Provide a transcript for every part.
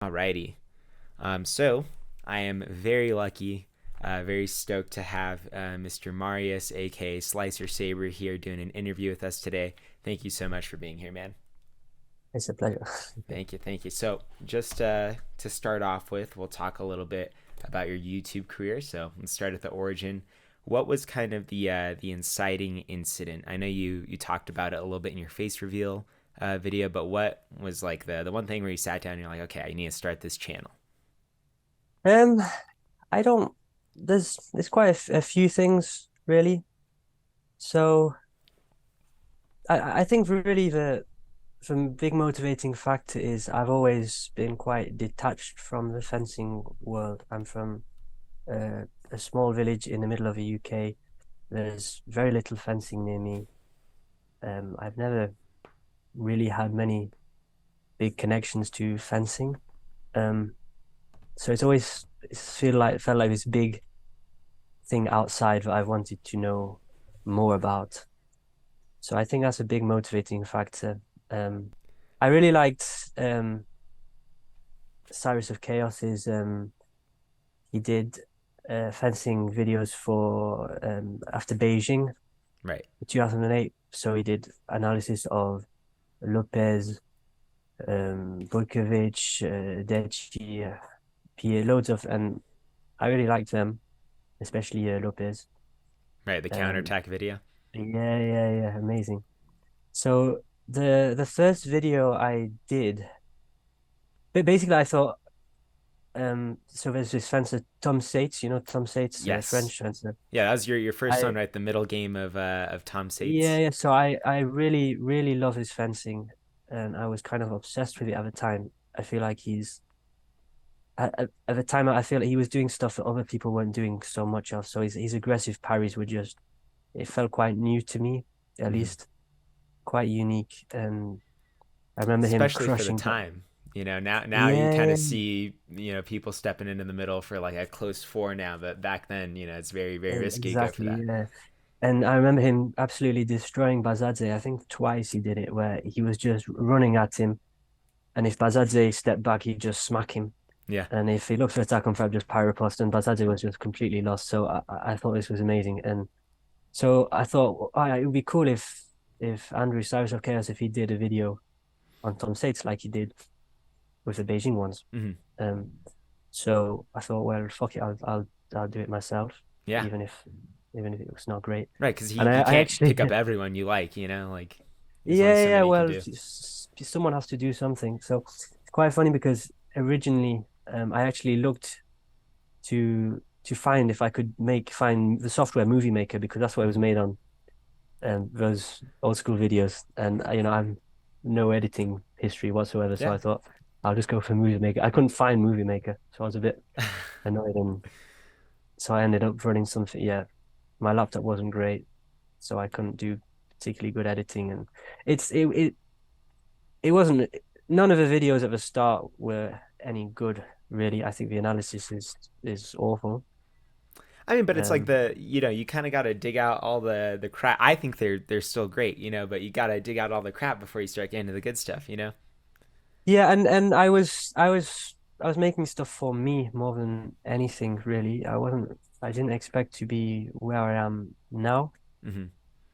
Alrighty. So I am very lucky, very stoked to have Mr. Marius, aka Slicer Sabre, here doing an interview with us today. Thank you so much for being here, man. It's a pleasure. Thank you, thank you. So just to start off with, we'll talk a little bit about your YouTube career. So let's start at the origin. What was kind of the inciting incident? I know you talked about it a little bit in your face reveal video, but what was like the one thing where you sat down and you're like, okay, I need to start this channel? Um, I don't. There's quite a few things really. So I think really the big motivating factor is I've always been quite detached from the fencing world. I'm from a small village in the middle of the UK. There's very little fencing near me. I've never really had many big connections to fencing. Um, so it's felt like this big thing outside that I wanted to know more about. So I think that's a big motivating factor. Um, I really liked Cyrus of Chaos's he did fencing videos for after Beijing Right. 2008. So he did analysis of Lopez, Bojkovic, Deci, Pierre, loads of, and I really liked them, especially Lopez. Right, the Um, counterattack video. yeah, amazing. So the first video I did, but basically I thought so there's this fencer Tom Sates, Tom Sates, Yes. French fencer. Yeah, that was your first I one, right? The middle game of Tom yeah, Sates. yeah. So I really love his fencing, and I was kind of obsessed with it at the time. I feel like he's at the time I feel like he was doing stuff that other people weren't doing so much of. So his aggressive parries were just it felt quite new to me, at Hmm. least quite unique. And I remember him Especially for the crushing, but time. Now you kind yeah. of see people stepping into the middle for like a close four now, but back then it's very risky to go for Exactly, that. yeah. And I remember him absolutely destroying Bazadze. I think twice he did it, where he was just running at him, and if Bazadze stepped back, he'd just smack him. Yeah. And if he looked for attack on Fab, just pyripost, and Bazadze was just completely lost. So I thought this was amazing, and so I thought it would be cool if Andrew Cyrus of Chaos if he did a video on Tom Sates like he did with the Beijing ones. Hmm. Um, so I thought, well, fuck it, I'll do it myself, Yeah. even if even if it was not great. Right, because And you I can't actually, pick up everyone you like there's only yeah, so yeah. many you can Well, do. someone has to do something. So it's quite funny because originally, I actually looked to find if I could find the software Movie Maker because that's what it was Hmm. made on, those old school videos. And I'm no editing history whatsoever, so Yeah. I thought I'll just go for Movie Maker. I couldn't find Movie Maker, so I was a bit annoyed, and so I ended up running something. Yeah, my laptop wasn't great, so I couldn't do particularly good editing, and it wasn't. None of the videos at the start were any good, really. I think the analysis is awful. I mean, but it's like Um, you kind of got to dig out all the crap. I think they're still great, but you got to dig out all the crap before you start getting to the good stuff. yeah, and I was making stuff for me more than anything, really. I didn't expect to be where I am now. Hmm.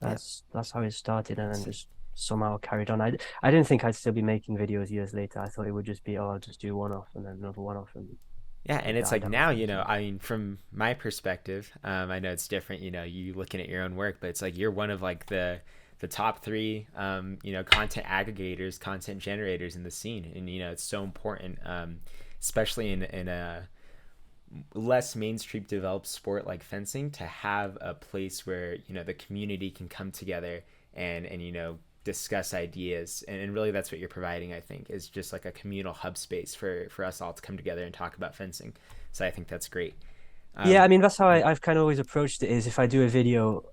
Yeah. That's how it started, and then So, just somehow carried on. I didn't think I'd still be making videos years later. I thought it would just be, oh, I'll just do one off and then another one off, and yeah, and it it's died like out. now, I mean, from my perspective, I know it's different, you looking at your own work, but it's like you're one of like the top three, content aggregators, content generators in the scene, and it's so important, especially in a less mainstream developed sport like fencing, to have a place where the community can come together and discuss ideas, and really that's what you're providing. I think is just like a communal hub space for us all to come together and talk about fencing. So I think that's great. Yeah, um I mean that's how yeah. I've kind of always approached it. Is if I do a video,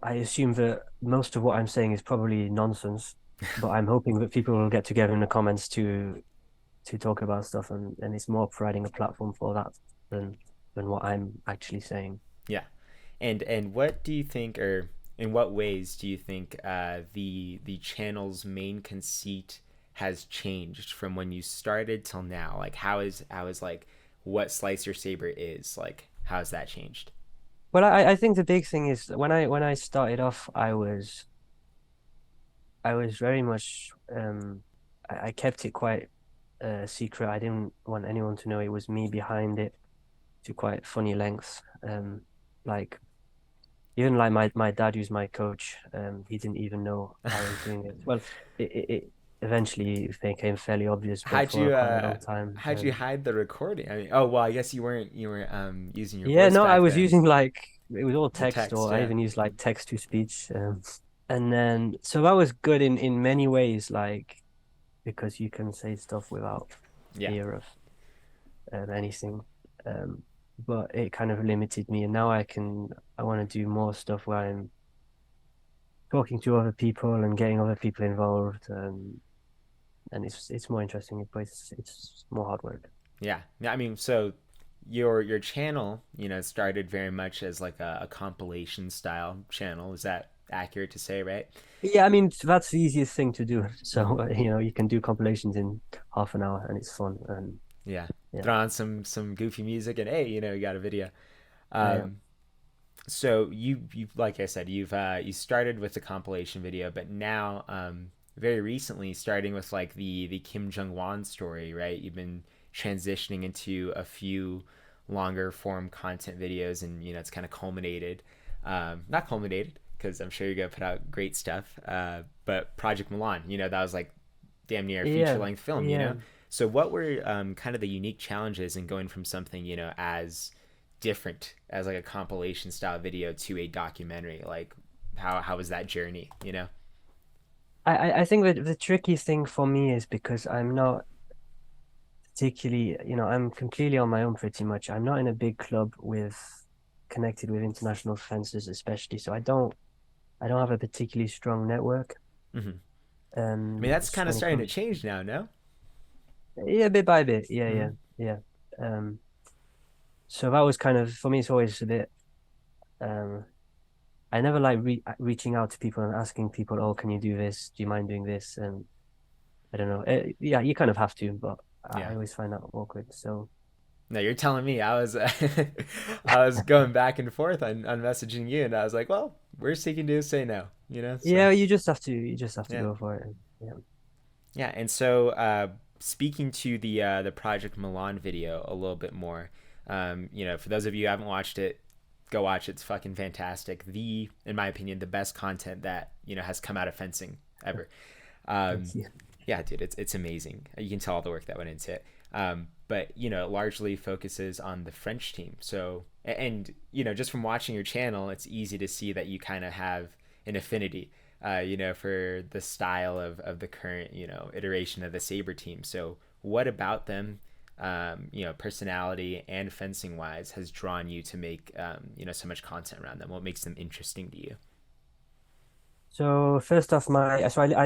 I assume that most of what I'm saying is probably nonsense, but I'm hoping that people will get together in the comments to talk about stuff, and it's more providing a platform for that than what I'm actually saying. Yeah. And what do you think, or in what ways do you think the channel's main conceit has changed from when you started till now? Like how is like what Slicer Saber is like? How's that changed? Well, I think the big thing is when I started off, I was very much I kept it quite secret. I didn't want anyone to know it was me behind it to quite funny lengths. Like even like my dad, who's my coach, he didn't even know I was doing it. Well, it eventually became fairly obvious, but How'd for you quite a long time. how'd you hide the recording? I mean, oh well, I guess you weren't using your Yeah, voice no, I back was then. using like it was all The text, text, or I yeah. even used like text to speech. And then so that was good in many ways, like because you can say stuff without Yeah. fear of anything. But it kind of limited me, and now I want to do more stuff where I'm talking to other people and getting other people involved, and it's more interesting, but it's more hard work. Yeah. Yeah, I mean, so your channel, started very much as like a compilation style channel. Is that accurate to say, right? Yeah, I mean that's the easiest thing to do. Hmm. So you can do compilations in half an hour, and it's fun. And Yeah. yeah, Throw on some goofy music and hey, you got a video. yeah, Um, so you like I said, you started with the compilation video, but now very recently starting with like the Kim Jong Wan story, right? You've been transitioning into a few longer form content videos, and it's kind of culminated, not culminated because I'm sure you're gonna put out great stuff, but Project Milan, that was like damn near a feature yeah, length film, yeah. So what were kind of the unique challenges in going from something as different as like a compilation style video to a documentary? Like how was that journey? I think that the tricky thing for me is because I'm not particularly, I'm completely on my own pretty much. I'm not in a big club with connected with international fencers, especially. So I don't have a particularly strong network. Hmm. I mean, that's kind of When it starting to comes, change now, no? yeah, bit by bit, yeah, Hmm. yeah. Um, so that was kind of for me. It's always a bit. Um, I never like reaching out to people and asking people, "Oh, can you do this? Do you mind doing this?" And I don't know. Yeah, you kind of have to, but Yeah. I always find that awkward. So No, you're telling me. I was I was going back and forth on messaging you, and I was like, well, worst he can do is say no, So yeah, you just have to yeah, go for it. Yeah. yeah. And so speaking to the Project Milan video a little bit more, for those of you who haven't watched it, go watch it. It's fucking fantastic. In my opinion, the best content that has come out of fencing ever. Thank Um, you. yeah, dude, it's amazing. You can tell all the work that went into it. But it largely focuses on the French team. So, and just from watching your channel, it's easy to see that you kind of have an affinity, for the style of the current, iteration of the Sabre team. So, what about them, personality and fencing wise, has drawn you to make, so much content around them? What makes them interesting to you? So first off, I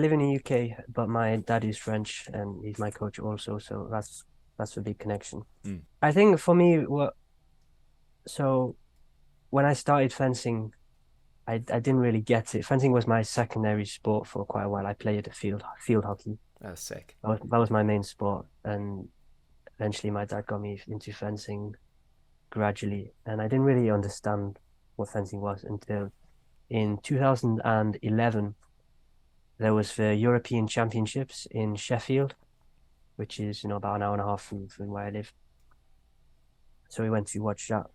live in the UK, but my dad is French and he's my coach also. So that's a big connection. Mm, I think for me, so when I started fencing, I didn't really get it. Fencing was my secondary sport for quite a while. I played field hockey. that was sick. That was my main sport, and eventually my dad got me into fencing gradually, and I didn't really understand what fencing was until in 2011 there was the European Championships in Sheffield, which is about an hour and a half from where I live. So we went to watch that,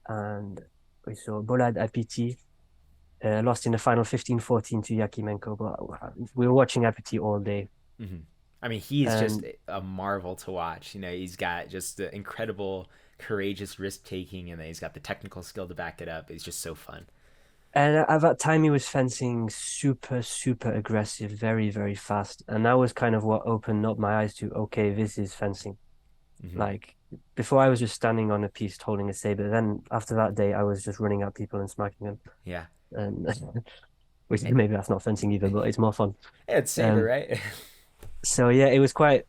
and we saw Bolad Apiti lost in the final 15-14 to Yakimenko, but we were watching Apiti all day. Hmm. I mean, he's just And a marvel to watch. He's got just the incredible, courageous risk taking, and then he's got the technical skill to back it up. It's just so fun. and at that time he was fencing super, super aggressive, very, very fast. And that was kind of what opened up my eyes to, okay, this is fencing. Hmm. Like before I was just standing on a piece holding a saber. Then after that day I was just running at people and smacking them. Yeah, And which it, maybe that's not fencing either, but it's more fun. it's Saber, Um right? so yeah, it was quite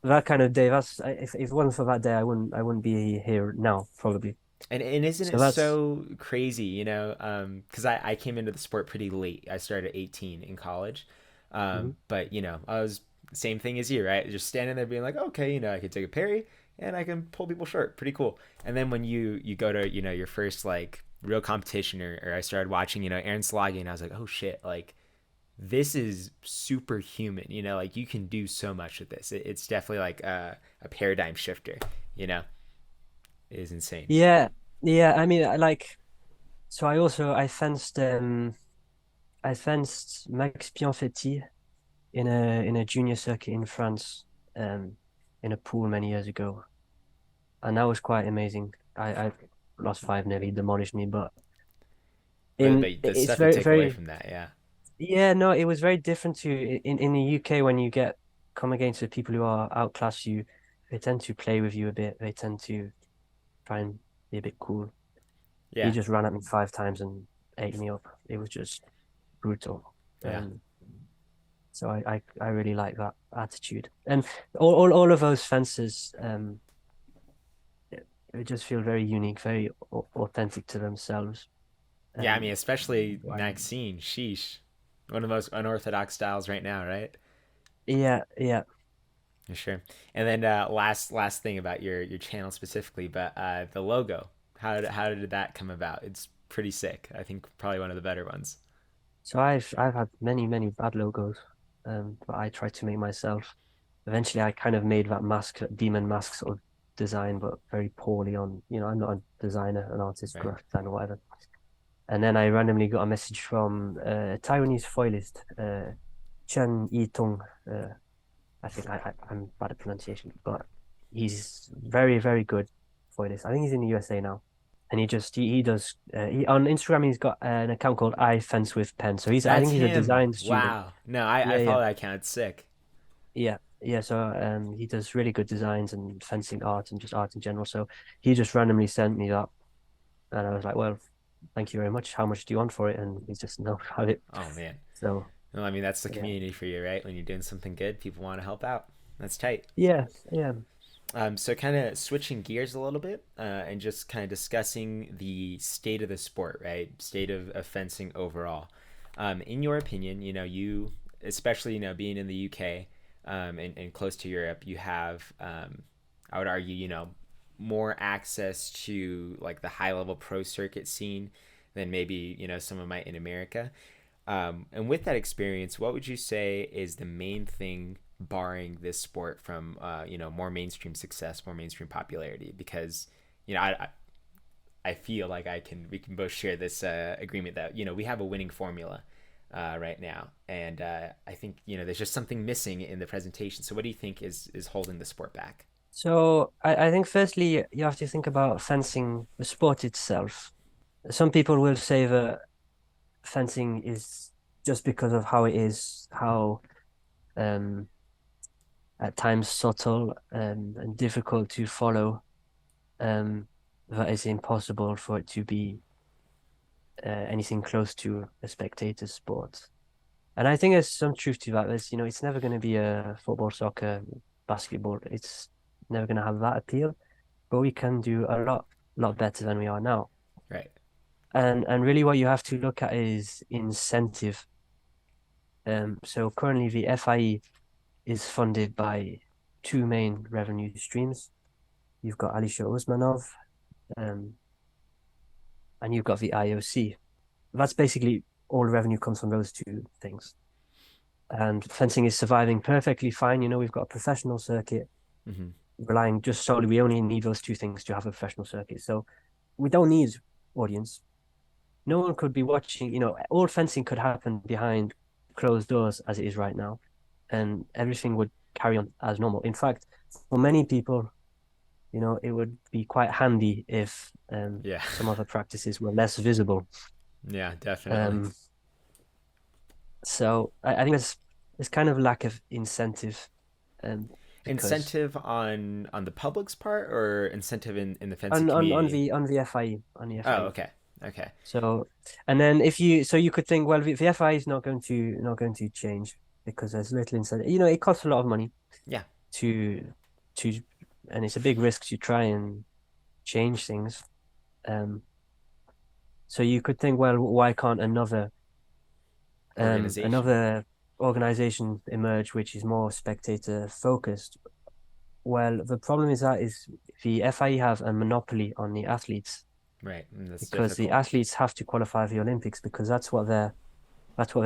that kind of day. That's if it wasn't for that day, I wouldn't be here now, probably. And isn't So it that's so crazy, because I came into the sport pretty late. I started at 18 in college. mhm. But I was same thing as you, right? Just standing there being like, okay, I can take a parry and I can pull people short. Pretty cool. And then when you go to, your first like real competition, or I started watching, Aaron Sloggy, and I was like, oh shit, like this is superhuman, like you can do so much with this. It's definitely like a paradigm shifter, you know, it is insane. Yeah, yeah. I mean, so I fenced Max Pianfetti in a junior circuit in France, um, in a pool many years ago, and that was quite amazing. I lost five, nearly demolished me, but But the it's stuff you very take away very from that, yeah. yeah, no, it was very different to in the UK when you get come against the people who are outclass you. They tend to play with you a bit. They tend to try and be a bit cool. He Yeah. just ran at me five times and ate me up. It was just brutal. Yeah. Um, so I really like that attitude. And all of those fences, they just feel very unique, very authentic to themselves. Yeah, I mean, Um, especially so Maxine, sheesh. One of the most unorthodox styles right now, right? yeah, yeah. For sure. And then last thing about your channel specifically, but the logo. How did that come about? It's pretty sick. I think probably one of the better ones. So I've had many bad logos, but I tried to make myself. Eventually, I kind of made that mask, that demon mask sort of design, but very poorly on. I'm not a designer, an artist, Right. graphic designer, whatever. And then I randomly got a message from a Taiwanese foilist, Chen Yitung. I think I'm bad at pronunciation, but he's very good foilist. I think he's in the USA now, and he does on Instagram. He's got an account called I Fence with Pen. So I That's think he's a him. design student. Wow. No, I Yeah, yeah, follow that account. It's sick. yeah. So he does really good designs and fencing art and just art in general. So he just randomly sent me that, and I was like, well, thank you very much. How much do you want for it? And he's just no, have it. Oh man. So Well, I mean, that's the yeah, community for you, right? When you're doing something good, people want to help out. That's tight. yeah, yeah. So kind of switching gears a little bit, and just kind of discussing the state of the sport, right? State of fencing overall. In your opinion, you, especially, being in the UK, and close to Europe, you have, I would argue, more access to like the high level pro circuit scene than maybe, someone might in America. And with that experience, what would you say is the main thing barring this sport from more mainstream success, more mainstream popularity? Because I feel like we can both share this agreement that we have a winning formula right now, and I think there's just something missing in the presentation. So what do you think is holding the sport back? So I think firstly you have to think about fencing, the sport itself. Some people will say that fencing is just because of how it is, how um at times subtle and difficult to follow, um, that it's impossible for it to be anything close to a spectator sport. And I think there's some truth to that. It's never going to be a football, soccer, basketball. It's never going to have that appeal, but we can do a lot better than we are now. Right. And really what you have to look at is incentive. So currently the FIE is funded by two main revenue streams. You've got Alisher Usmanov, um, and you've got the IOC. That's basically all revenue comes from those two things. And fencing is surviving perfectly fine. We've got a professional circuit Mm-hmm. relying just solely, we only need those two things to have a professional circuit. So we don't need audience. No one could be watching, all fencing could happen behind closed doors as it is right now, and everything would carry on as normal. In fact, for many people, it would be quite handy if Yeah. some other practices were less visible. Yeah. Definitely. Um, so I think there's kind of lack of incentive, because Incentive on the public's part, or incentive in the fencing on community? the FIE Oh, FIE. okay. Okay. So, and then you could think, well, the FI is not going to change because there's little incentive. It costs a lot of money Yeah. to to, and it's a big risk to try and change things. Um, so you could think, well, why can't another Organization. organization emerge which is more spectator focused. Well, the problem is the FIE have a monopoly on the athletes Right, and that's because the difficult. athletes have to qualify for the Olympics because that's what their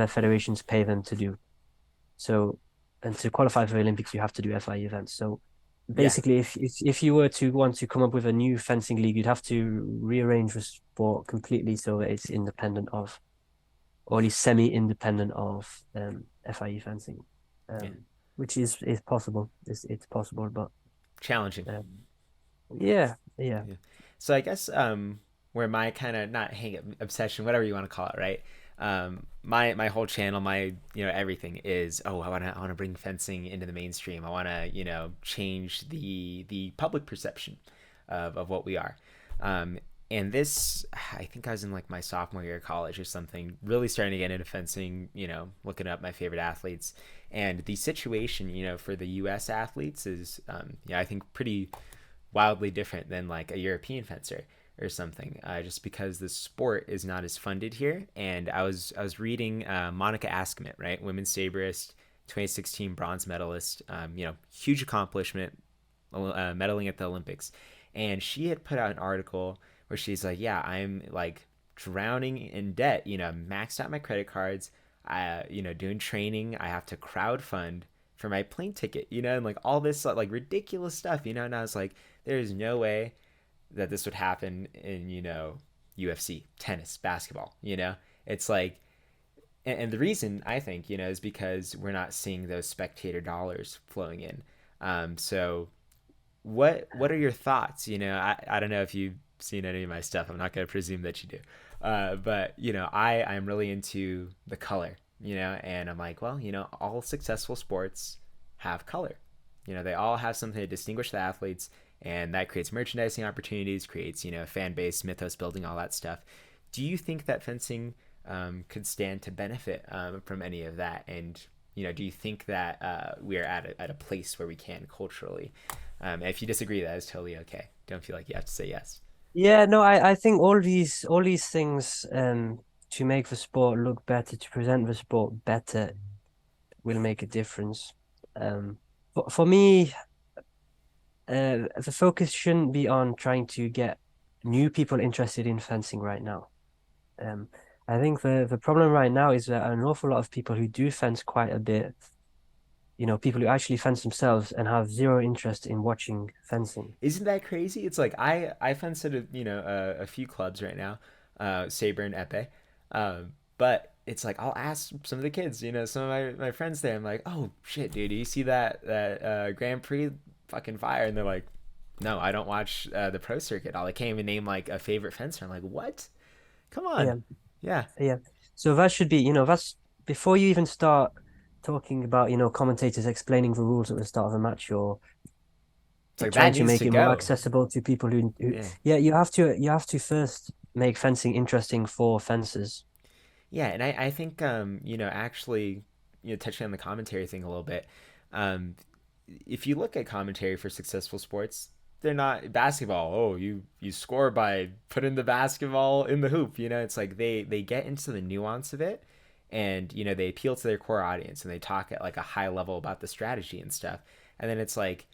federations pay them to do. So, and to qualify for the Olympics, you have to do FIE events. So, Yeah, basically, if you were to want to come up with a new fencing league, you'd have to rearrange the sport completely so that it's independent of, or at least semi-independent of, FIE fencing, yeah, which is possible. It's possible, but challenging. um, yeah, yeah, Yeah. So I guess where my kind of not hang obsession, whatever you want to call it, right? My whole channel, my everything is I want to bring fencing into the mainstream. I want to change the public perception of what we are. Um, and this, I think I was in like my sophomore year of college or something, really starting to get into fencing. Looking up my favorite athletes, and the situation for the U.S. athletes is I think pretty wildly different than like a European fencer or something, just because the sport is not as funded here. And I was reading Monica Askemet, right, women's saberist, 2016 bronze medalist, huge accomplishment, medaling at the Olympics, and she had put out an article where she's like, yeah, I'm like drowning in debt, maxed out my credit cards, doing training, I have to crowd fund for my plane ticket, and like all this like ridiculous stuff, and I was like, there's no way that this would happen in UFC, tennis, basketball. It's like, and the reason I think is because we're not seeing those spectator dollars flowing in. So what are your thoughts? I don't know if you've seen any of my stuff. I'm not going to presume that you do. But I'm really into the color. And I'm like, well, all successful sports have color. They all have something to distinguish the athletes, and that creates merchandising opportunities, creates fan base, mythos building, all that stuff. Do you think that fencing could stand to benefit from any of that? And do you think that we are at a place where we can culturally? If you disagree, that is totally okay. Don't feel like you have to say yes. yeah. No, I think all these things to make the sport look better, to present the sport better, will make a difference. For me, the focus shouldn't be on trying to get new people interested in fencing right now. Um, I think the problem right now is that an awful lot of people who do fence quite a bit, people who actually fence themselves and have zero interest in watching fencing. Isn't that crazy? It's like I fence at a few clubs right now, Sabre and Epee, but it's like I'll ask some of the kids, some of my friends there. I'm like, oh shit, dude, do you see that Grand Prix, fucking fire? And they're like, no, I don't watch the pro circuit. All I can't even name like a favorite fencer. I'm like, what? Come on, Yeah, yeah. yeah. So that should be, that's before you even start talking about, commentators explaining the rules at the start of a match or It's like that trying to needs make to it more go. accessible to people who Yeah. yeah, you have to first make fencing interesting for fencers. Yeah, and I think actually touching on the commentary thing a little bit, um, if you look at commentary for successful sports, they're not basketball. Oh, you score by putting the basketball in the hoop. It's like they get into the nuance of it, and they appeal to their core audience, and they talk at like a high level about the strategy and stuff. And then it's like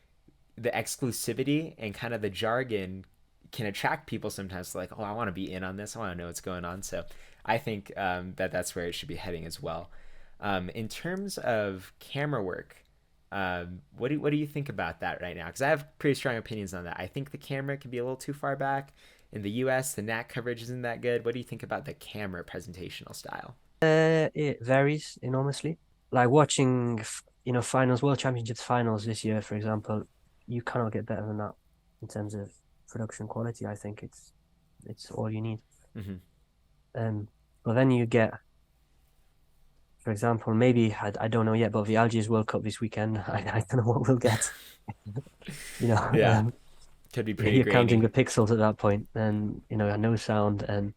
the exclusivity and kind of the jargon can attract people sometimes to like, oh, I want to be in on this, I want to know what's going on. So I think that that's where it should be heading as well. In terms of camera work, what do you think about that right now? Because I have pretty strong opinions on that. I think the camera can be a little too far back. In the U.S., the NAC coverage isn't that good. What do you think about the camera presentational style? It varies enormously. Like watching, finals, World Championships finals this year, for example, you cannot get better than that in terms of production quality. I think it's all you need. Mm-hmm. Um, but then you get, for example, maybe I don't know yet, but the Algiers World Cup this weekend, I don't know what we'll get. You know, Yeah, um, could be pretty you're counting grainy. the pixels at that point, and no sound, and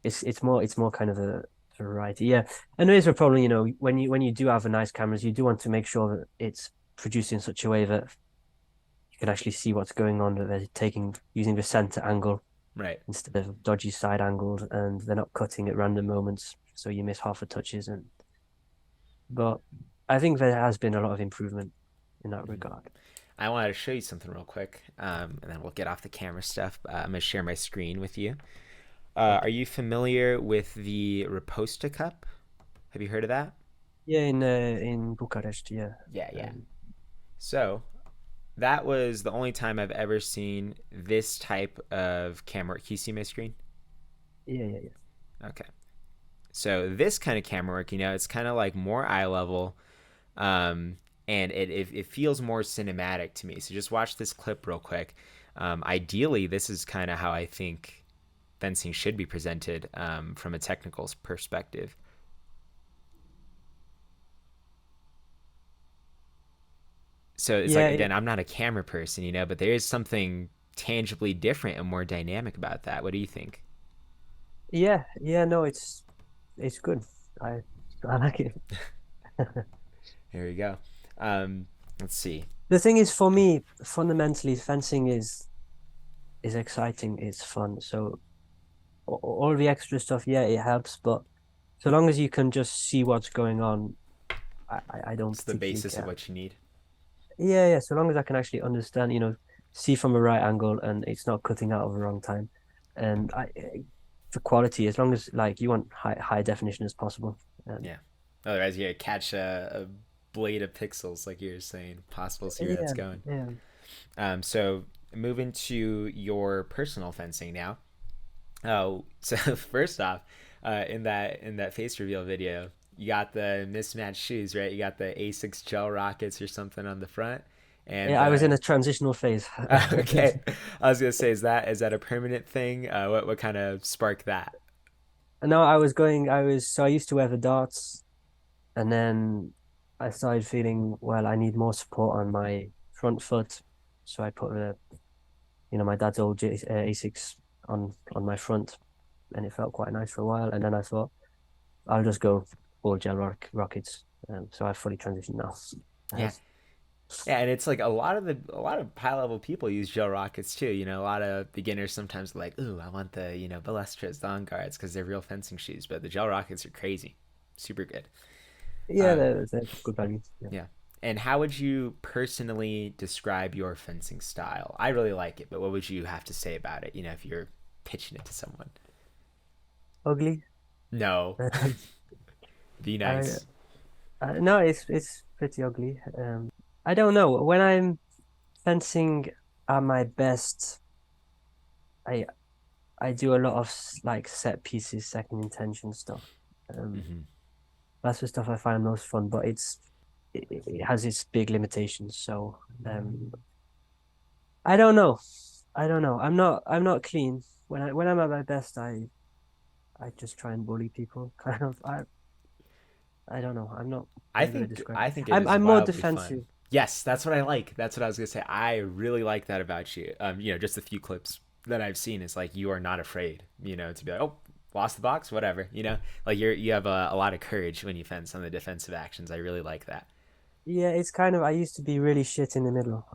it's more kind of a variety. Yeah, and there is a problem. When you do have a nice cameras, you do want to make sure that it's produced in such a way that you can actually see what's going on. That they're using the center angle Right. instead of dodgy side angles, and they're not cutting at random moments, so you miss half the touches. And but I think there has been a lot of improvement in that Mhm. regard. I wanted to show you something real quick, and then we'll get off the camera stuff. I'm gonna share my screen with you. Are Okay. you familiar with the Riposta Cup? Have you heard of that? Yeah, in Bucharest, yeah. Yeah, yeah. Um, So that was the only time I've ever seen this type of camera work. Can you see my screen? yeah, yeah, yeah. Okay. So this kind of camera work, it's kind of like more eye level, um, and it feels more cinematic to me. So just watch this clip real quick. Ideally, this is kind of how I think fencing should be presented from a technical perspective. So it's like, Yeah, again, I'm not a camera person, but there is something tangibly different and more dynamic about that. What do you think? yeah, no, it's good. I I like it. Here we go. Let's see. The thing is, for me, fundamentally, fencing is exciting, it's fun. So all the extra stuff, yeah, it helps, but so long as you can just see what's going on, I don't It's the particularly basis of care. what you need. Yeah, so long as I can actually understand, see from a right angle and it's not cutting out of the wrong time. And for quality, as long as like you want high definition as possible. And Yeah. Otherwise, you catch a blade of pixels, like you were saying. Possible to see where that's yeah, going. yeah, So moving to your personal fencing now. Oh, so first off, in that face reveal video, you got the mismatched shoes, right? You got the A6 gel rockets or something on the front, and yeah. I was in a transitional phase. okay. I was gonna say, is that a permanent thing? What kind of sparked that? No, I used to wear the darts, and then I started feeling, well, I need more support on my front foot. So I put my dad's old A6 on my front, and it felt quite nice for a while. And then I thought, I'll just go all rockets. So I fully transitioned now. Yeah, yeah, and it's like a lot of high level people use gel rockets too. A lot of beginners sometimes are like, ooh, I want the Ballestras, the On Guards, because they're real fencing shoes. But the gel rockets are crazy, super good. Yeah, Um, they're good value. Yeah. yeah. And how would you personally describe your fencing style? I really like it, but what would you have to say about it? If you're pitching it to someone. Ugly. No, be I, nice. no, it's pretty ugly. I don't know. When I'm fencing at my best, I I do a lot of like set pieces, second intention stuff. Um, Hmm. that's the stuff I find most fun, but it has its big limitations. So I don't know. I don't know. I'm not clean. When I'm at my best, I just try and bully people. Kind of. I don't know. I'm not I very good at think describing. I think it is I'm more wildly fun. defensive. Yes, that's what I like. That's what I was gonna say. I really like that about you. Just a few clips that I've seen is like you are not afraid. To be like, oh, lost the box, whatever. Like you have a lot of courage when you fence on the defensive actions. I really like that. Yeah, it's kind of. I used to be really shit in the middle.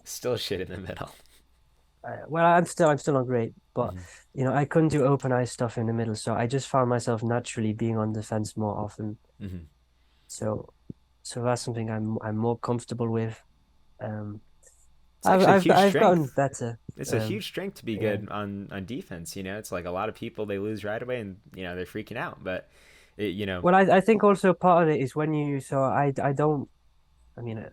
Still shit in the middle. Well, I'm still not great, but Hmm. I couldn't do open eye stuff in the middle, so I just found myself naturally being on defense more often. Hmm. So, so that's something I'm more comfortable with. Um, It's I've actually a I've huge I've gotten strength. better. It's a Um, huge strength to be yeah. good on defense. It's like a lot of people they lose right away and they're freaking out. But Well, I think also part of it is when so I don't. I mean,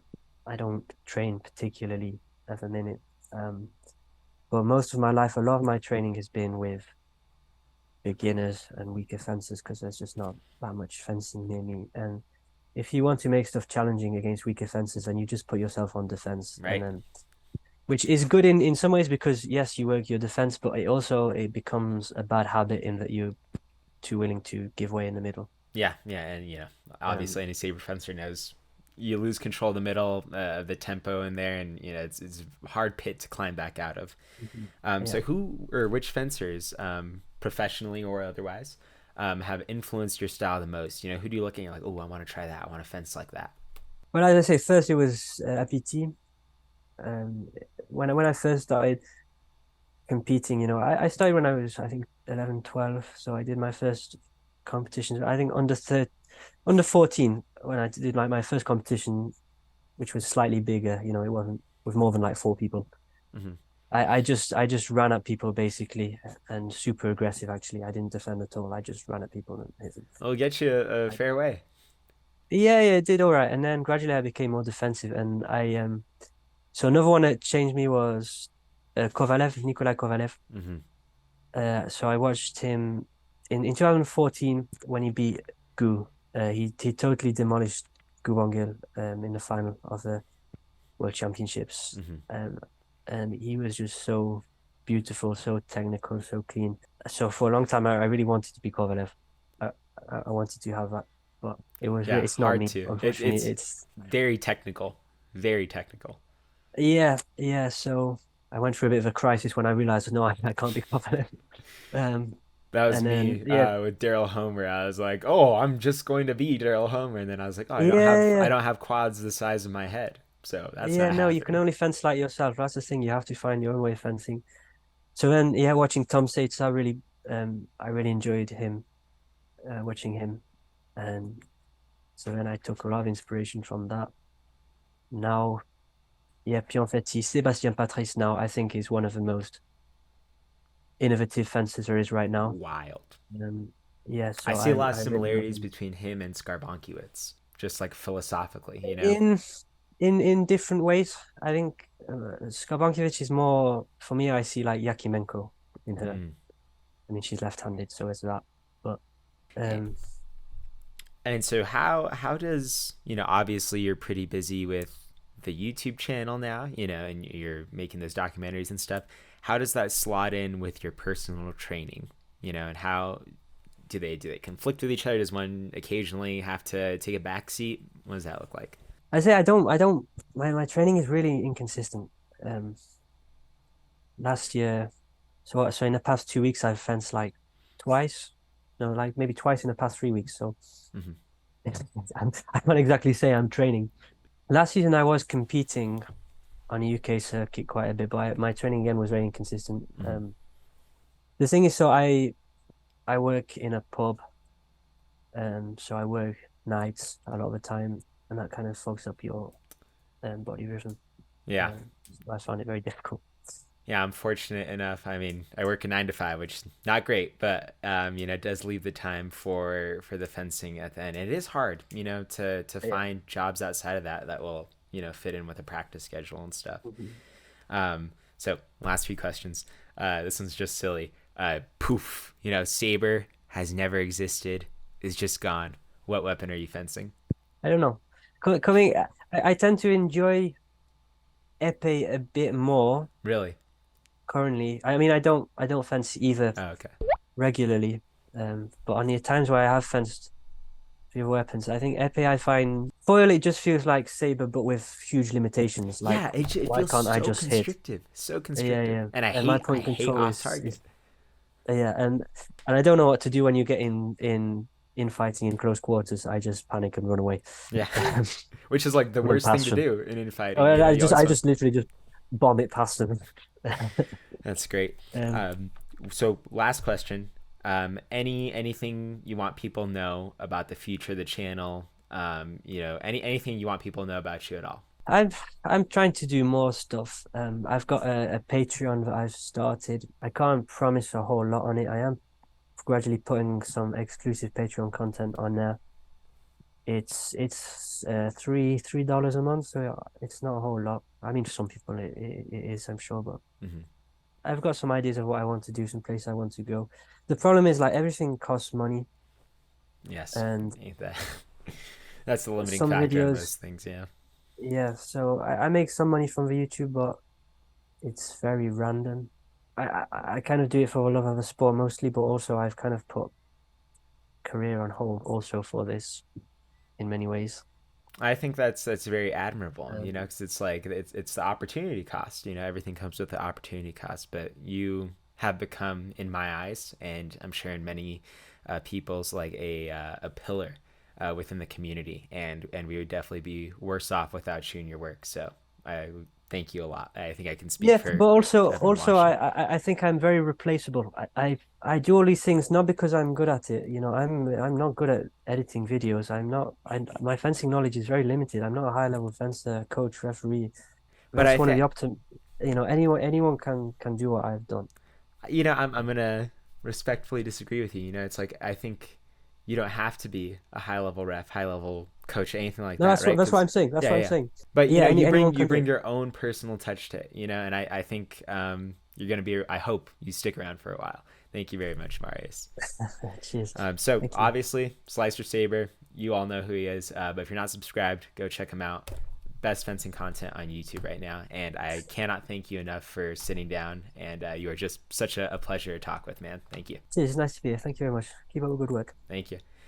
I don't train particularly at the minute. Um, but most of my life, a lot of my training has been with beginners and weaker fencers because there's just not that much fencing near me. And if you want to make stuff challenging against weaker fencers, then you just put yourself on defense, and right. then which is good in some ways because yes, you work your defense, but it becomes a bad habit in that you're too willing to give way in the middle. Yeah, yeah, and Um, obviously any saber fencer knows you lose control of the middle, the tempo in there, and it's a hard pit to climb back out of. So yeah. who or which fencers, professionally or otherwise, have influenced your style the most? Who do you look at? And you're like, oh, I want to try that. I want to fence like that. Well, as I say, first it was APT. Um, when I first started competing, I started when I was, I think, 11, 12. So I did my first competitions. I think under 30, under 14 when I did like my first competition, which was slightly bigger. It wasn't with more than like four people. Hmm. I just ran at people basically and super aggressive actually. I didn't defend at all. I just ran at people and hit them. It'll get you a fair way. Yeah, it did all right. And then gradually I became more defensive and I so another one that changed me was Kovalev, Nikolai Kovalev. Hmm. So I watched him in 2014 when he beat Gu. He totally demolished Gu Wongil in the final of the World Championships. Hmm. And he was just so beautiful, so technical, so clean. So for a long time, I really wanted to be Kovalev. I, I wanted to have that, but Yeah, it's not hard me. to. Unfortunately, It's it's very technical, very technical. yeah. So I went through a bit of a crisis when I realized, no, I can't be Kovalev. Um, That was and then me yeah, with Daryl Homer. I was like, "Oh, I'm just going to be Daryl Homer," and then I was like, "Oh, I yeah, don't have quads the size of my head, so that's yeah. not No, you can happening." only fence like yourself. That's the thing. You have to find your own way of fencing. So then, yeah, watching Tom Sates, I really enjoyed him, watching him, and so then I took a lot of inspiration from that. Now, yeah, puis en fait, Sébastien Patrice now, I think, is one of the most innovative fencers there is right now. Wild. Um, yeah, I so see a lot of I really love similarities him. between him and Skarbankiewicz, just like philosophically, you know. In in different ways, I think Skabankiewicz is more for me. I see like Yakimenko in her. Mm. I mean, she's left-handed, so is that. But And, um, and so how does obviously you're pretty busy with the YouTube channel now, and you're making those documentaries and stuff. How does that slot in with your personal training? And how do they conflict with each other? Does one occasionally have to take a back seat? What does that look like? I say I don't. My training is really inconsistent. Um, Last year, so in the past 2 weeks, I've fenced like twice. No, like maybe twice in the past 3 weeks. So Hmm. I can't exactly say I'm training. Last season, I was competing on a UK circuit quite a bit, but my training again was very inconsistent. Hmm. The thing is, so I work in a pub, so I work nights a lot of the time, and that kind of fogs up your body rhythm. Yeah. So I find it very difficult. Yeah, I'm fortunate enough. I mean, I work a 9 to 5, which is not great, but it does leave the time for the fencing at the end. And it is hard, to Yeah. find jobs outside of that will fit in with a practice schedule and stuff. Mhm. So last few questions. This one's just silly. Poof. Sabre has never existed. Is just gone. What weapon are you fencing? I don't know. Coming, I tend to enjoy épée a bit more Really? currently. I mean, I don't fence either Oh, okay. regularly, but on the times where I have fenced with weapons, I think épée I find foil it just feels like saber but with huge limitations. Like Yeah, it why feels can't I so just hit? constrictive, so Yeah, constrictive, yeah. and I And my hate I point hate control off target. is yeah, and I don't know what to do when you get in fighting in close quarters. I just panic and run away. Yeah, which is like the Run worst thing past to them. do in Oh, infighting. I You just always I want. just literally just bomb it past them. That's great. Um, Um, so last question. Anything you want people know about the future of the channel? Anything you want people to know about you at all? I'm trying to do more stuff. I've got a Patreon that I've started. I can't promise a whole lot on it. I am gradually putting some exclusive Patreon content on there. It's $3 a month, so it's not a whole lot. I mean, for some people it is, I'm sure, but Hmm. I've got some ideas of what I want to do, some place I want to go. The problem is like everything costs money, Yes, and that that's the limiting some factor on videos, most things. Yeah. yeah. So I make some money from the YouTube, but it's very random. I kind of do it for the love of the sport mostly, but also I've kind of put career on hold also for this in many ways. I think that's very admirable, Um, because it's like it's the opportunity cost. Everything comes with the opportunity cost, but you have become, in my eyes, and I'm sure in many people's, like a pillar within the community, and we would definitely be worse off without you and your work. So I thank you a lot. I think I can speak Yeah, but also for everyone also watching. I think I'm very replaceable. I do all these things not because I'm good at it. You know, I'm not good at editing videos. I'm not my fencing knowledge is very limited. I'm not a high level fencer, coach, referee. But That's I one of think, the you know, anyone can do what I've done. I'm gonna respectfully disagree with you. It's like I think you don't have to be a high level ref, high level coach, anything like No, that, right? that's what Because I'm saying. That's yeah, what I'm yeah. saying. But Yeah, bring anyone can do it. your own personal touch to it, and I think you're gonna be. I hope you stick around for a while. Thank you very much, Marius. Cheers. So Thank you. obviously, Slicer Sabre, you all know who he is. But if you're not subscribed, go check him out. Best fencing content on YouTube right now, and I cannot thank you enough for sitting down. And you are just such a pleasure to talk with, man. Thank you. Cheers. Nice to be here. Thank you very much. Keep up the good work. Thank you.